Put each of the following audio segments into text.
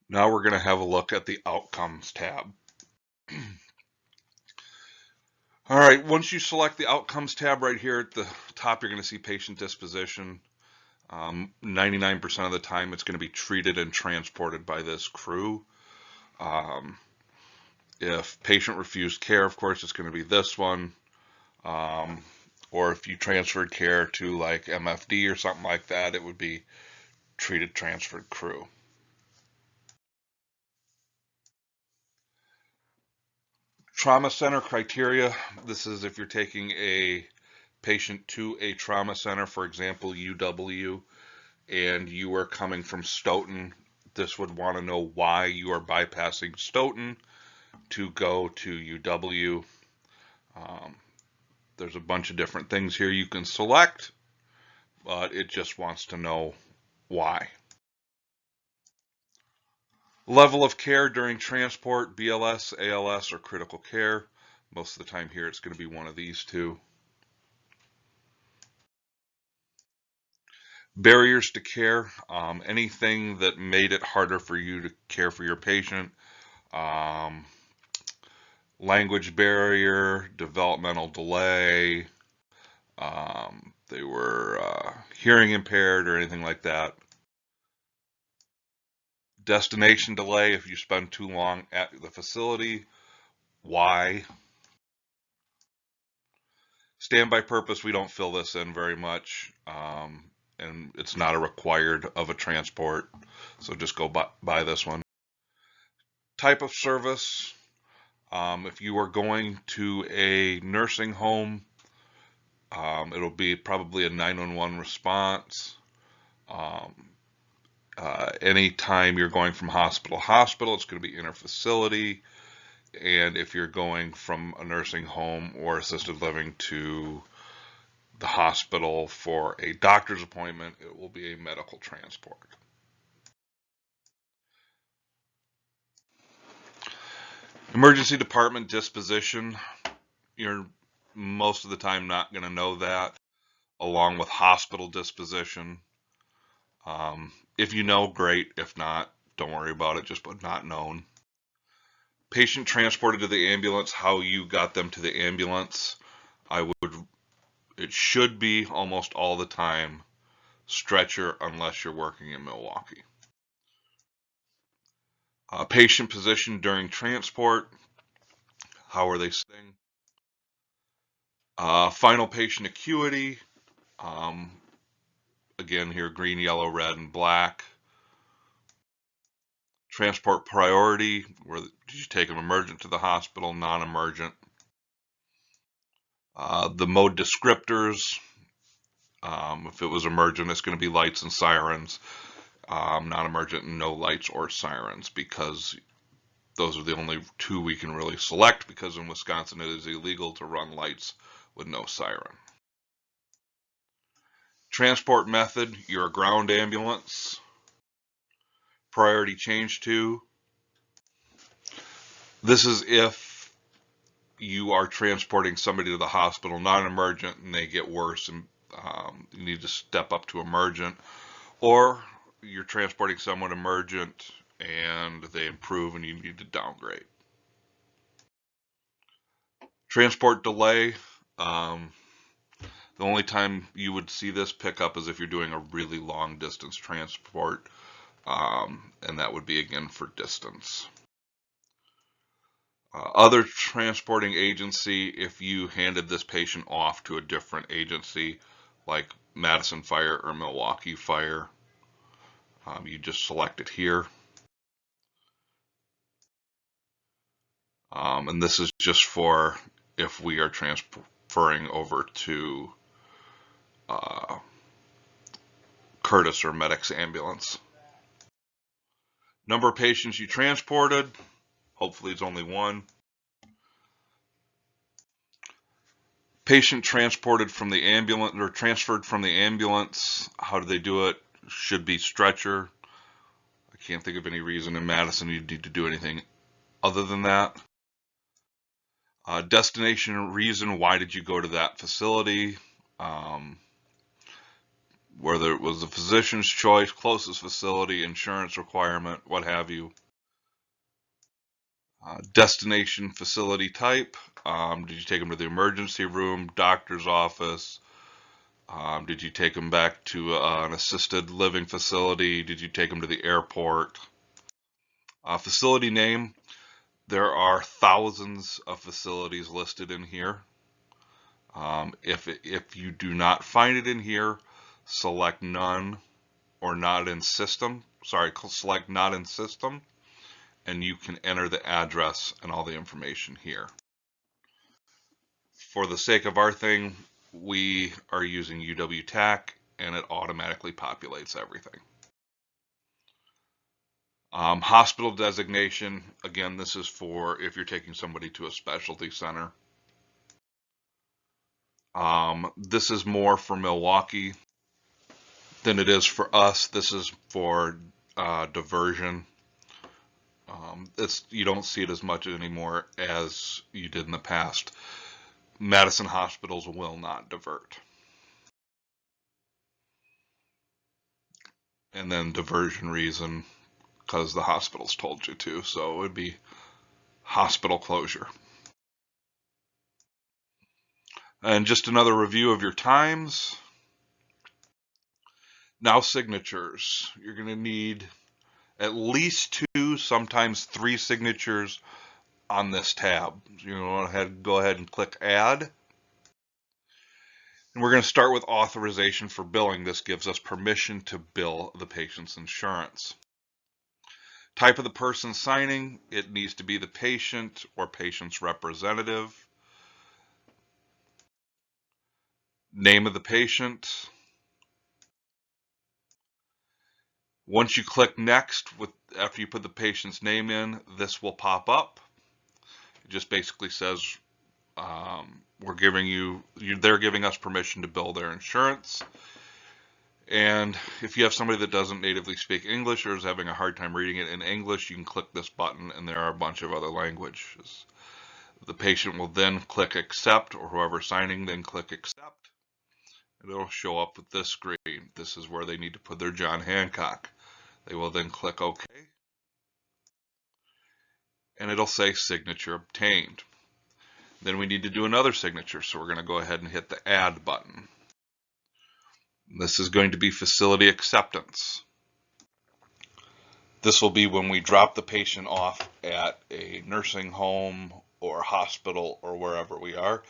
Now we're going to have a look at the Outcomes tab. All right, once you select the Outcomes tab right here at the top, you're going to see Patient Disposition. 99% of the time it's going to be treated and transported by this crew. If patient refused care, of course, it's going to be this one. Or if you transferred care to like MFD or something like that, it would be treated, transferred crew. Trauma center criteria. This is if you're taking a patient to a trauma center, for example, UW, and you are coming from Stoughton. This would want to know why you are bypassing Stoughton to go to UW. There's a bunch of different things here you can select, but it just wants to know why. Level of care during transport, BLS, ALS, or critical care. Most of the time here it's going to be one of these two. Barriers to care, anything that made it harder for you to care for your patient. Language barrier, developmental delay, they were hearing impaired or anything like that. Destination delay, if you spend too long at the facility, why? Standby purpose, we don't fill this in very much, and it's not a required of a transport, so just go by this one. Type of service, if you are going to a nursing home, it'll be probably a 911 response. Anytime you're going from hospital to hospital, it's going to be interfacility. And if you're going from a nursing home or assisted living to the hospital for a doctor's appointment, it will be a medical transport. Emergency department disposition, you're most of the time not going to know that, along with hospital disposition. If you know, great. If not, don't worry about it, just put not known. Patient transported to the ambulance, how you got them to the ambulance. It should be almost all the time stretcher unless you're working in Milwaukee. Patient position during transport, how are they sitting? Final patient acuity, again here green, yellow, red, and black. Transport priority, where did you take them emergent to the hospital, non-emergent? The mode descriptors, if it was emergent, it's going to be lights and sirens. Non-emergent, no lights or sirens, because those are the only two we can really select, because in Wisconsin it is illegal to run lights with no siren. Transport method, you're a ground ambulance. Priority change to. This is if you are transporting somebody to the hospital, non-emergent, and they get worse and you need to step up to emergent, or you're transporting someone emergent and they improve and you need to downgrade. Transport delay, the only time you would see this pick up is if you're doing a really long distance transport, and that would be again for distance. Other transporting agency, if you handed this patient off to a different agency, like Madison Fire or Milwaukee Fire, you just select it here. And this is just for if we are transferring over to Curtis or Medic's ambulance. Number of patients you transported, hopefully it's only one. Patient transported from the ambulance or transferred from the ambulance, how do they do it? Should be stretcher. I can't think of any reason in Madison you need to do anything other than that. Destination reason, why did you go to that facility? whether it was the physician's choice, closest facility, insurance requirement, what have you. Destination facility type. Did you take them to the emergency room, doctor's office? Did you take them back to an assisted living facility? Did you take them to the airport? Facility name. There are thousands of facilities listed in here. If you do not find it in here, select none or not in system. Sorry, select not in system, and you can enter the address and all the information here. For the sake of our thing, we are using UW-TAC, and it automatically populates everything. Hospital designation, again, this is for if you're taking somebody to a specialty center. This is more for Milwaukee than it is for us. This is for diversion. You don't see it as much anymore as you did in the past. Madison hospitals will not divert. And then diversion reason, because the hospitals told you to, so it would be hospital closure. And just another review of your times. Now signatures. You're going to need at least 2, sometimes 3 signatures on this tab. So you're going to go ahead and click add. And we're going to start with authorization for billing. This gives us permission to bill the patient's insurance. Type of the person signing, it needs to be the patient or patient's representative. Name of the patient. Once you click next, after you put the patient's name in, this will pop up. It just basically says they're giving us permission to bill their insurance. And if you have somebody that doesn't natively speak English or is having a hard time reading it in English, you can click this button, and there are a bunch of other languages. The patient will then click accept, or whoever's signing then click accept, and it'll show up with this screen. This is where they need to put their John Hancock. They will then click OK, and it'll say signature obtained. Then we need to do another signature, so we're going to go ahead and hit the add button. This is going to be facility acceptance. This will be when we drop the patient off at a nursing home or hospital or wherever we are,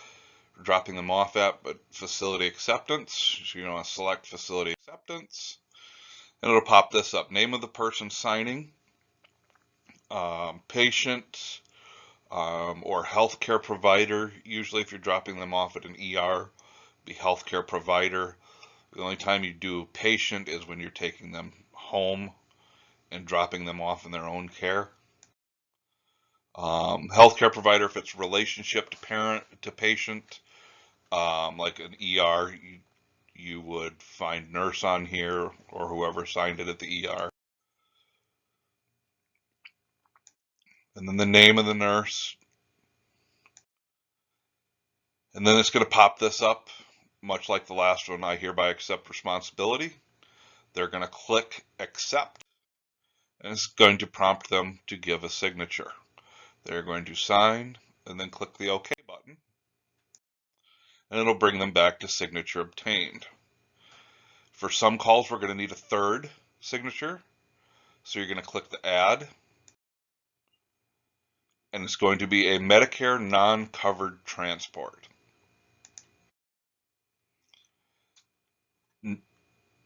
dropping them off at, but facility acceptance. So you want to select facility acceptance, and it'll pop this up. Name of the person signing, patient or healthcare provider. Usually if you're dropping them off at an ER, be healthcare provider. The only time you do patient is when you're taking them home and dropping them off in their own care. Healthcare provider, if it's relationship to parent to patient, like an ER, you would find nurse on here or whoever signed it at the ER. And then the name of the nurse. And then it's going to pop this up, much like the last one, I hereby accept responsibility. They're going to click accept, and it's going to prompt them to give a signature. They're going to sign and then click the OK button, and it'll bring them back to signature obtained. For some calls, we're going to need a third signature, so you're going to click the add, and it's going to be a Medicare non-covered transport.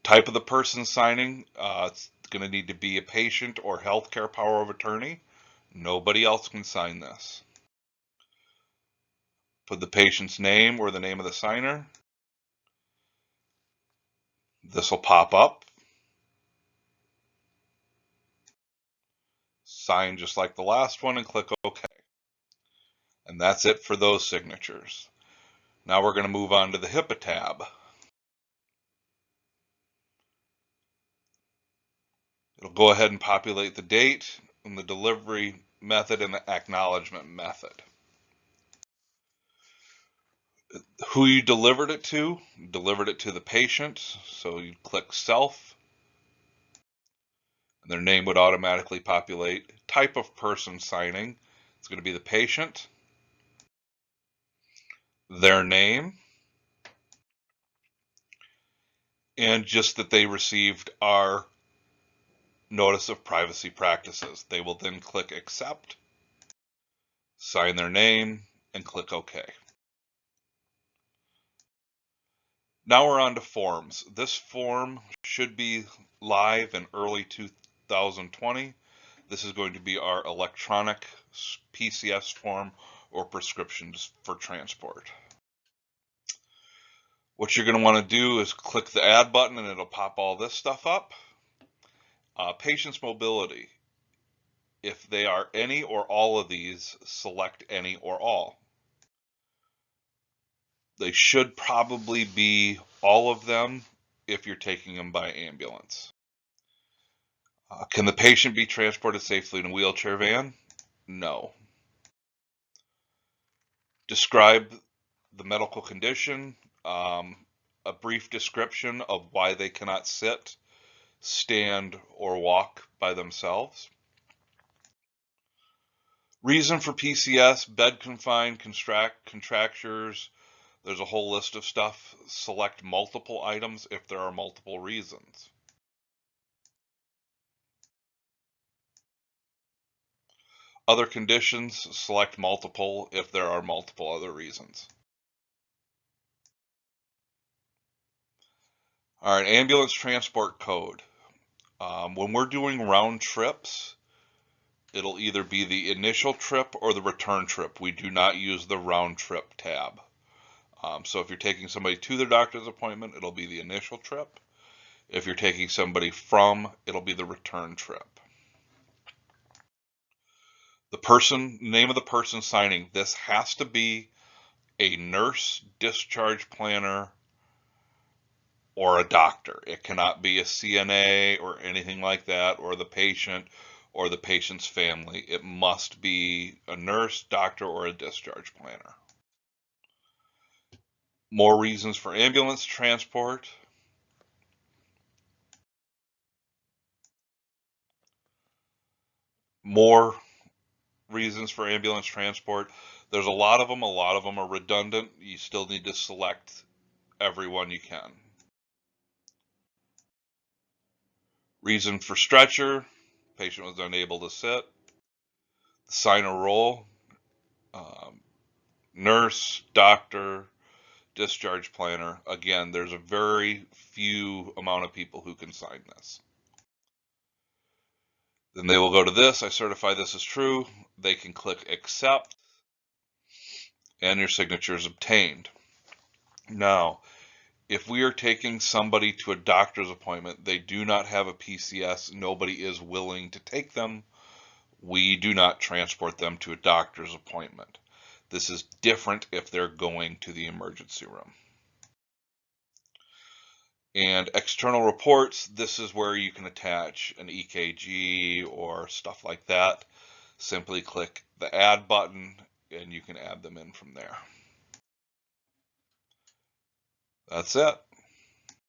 Type of the person signing, it's going to need to be a patient or healthcare power of attorney. Nobody else can sign this. Put the patient's name or the name of the signer. This will pop up. Sign just like the last one and click OK. And that's it for those signatures. Now we're going to move on to the HIPAA tab. It'll go ahead and populate the date and the delivery method and the acknowledgement method. Who you delivered it to the patient. So you click self, and their name would automatically populate. Type of person signing, it's going to be the patient. Their name, and just that they received our notice of privacy practices. They will then click accept, sign their name, and click OK. Now we're on to forms. This form should be live in early 2020. This is going to be our electronic PCS form or prescriptions for transport. What you're going to want to do is click the add button and it'll pop all this stuff up. Patient's mobility. If they are any or all of these, select any or all. They should probably be all of them if you're taking them by ambulance. Can the patient be transported safely in a wheelchair van? No. Describe the medical condition, a brief description of why they cannot sit, stand, or walk by themselves. Reason for PCS, bed confined, contractures. There's a whole list of stuff. Select multiple items if there are multiple reasons. Other conditions, select multiple if there are multiple other reasons. All right, ambulance transport code. When we're doing round trips, it'll either be the initial trip or the return trip. We do not use the round trip tab. So if you're taking somebody to their doctor's appointment, it'll be the initial trip. If you're taking somebody from, it'll be the return trip. The name of the person signing, this has to be a nurse, discharge planner, or a doctor. It cannot be a CNA or anything like that, or the patient or the patient's family. It must be a nurse, doctor, or a discharge planner. More reasons for ambulance transport. More reasons for ambulance transport. There's a lot of them. A lot of them are redundant. You still need to select every one you can. Reason for stretcher. Patient was unable to sit. Sign a roll. Nurse, doctor, discharge planner. Again, there's a very few amount of people who can sign this. Then they will go to this. I certify this is true. They can click accept, and your signature is obtained. Now, if we are taking somebody to a doctor's appointment, they do not have a PCS, nobody is willing to take them, we do not transport them to a doctor's appointment. This is different if they're going to the emergency room. And external reports, this is where you can attach an EKG or stuff like that. Simply click the add button and you can add them in from there. That's it.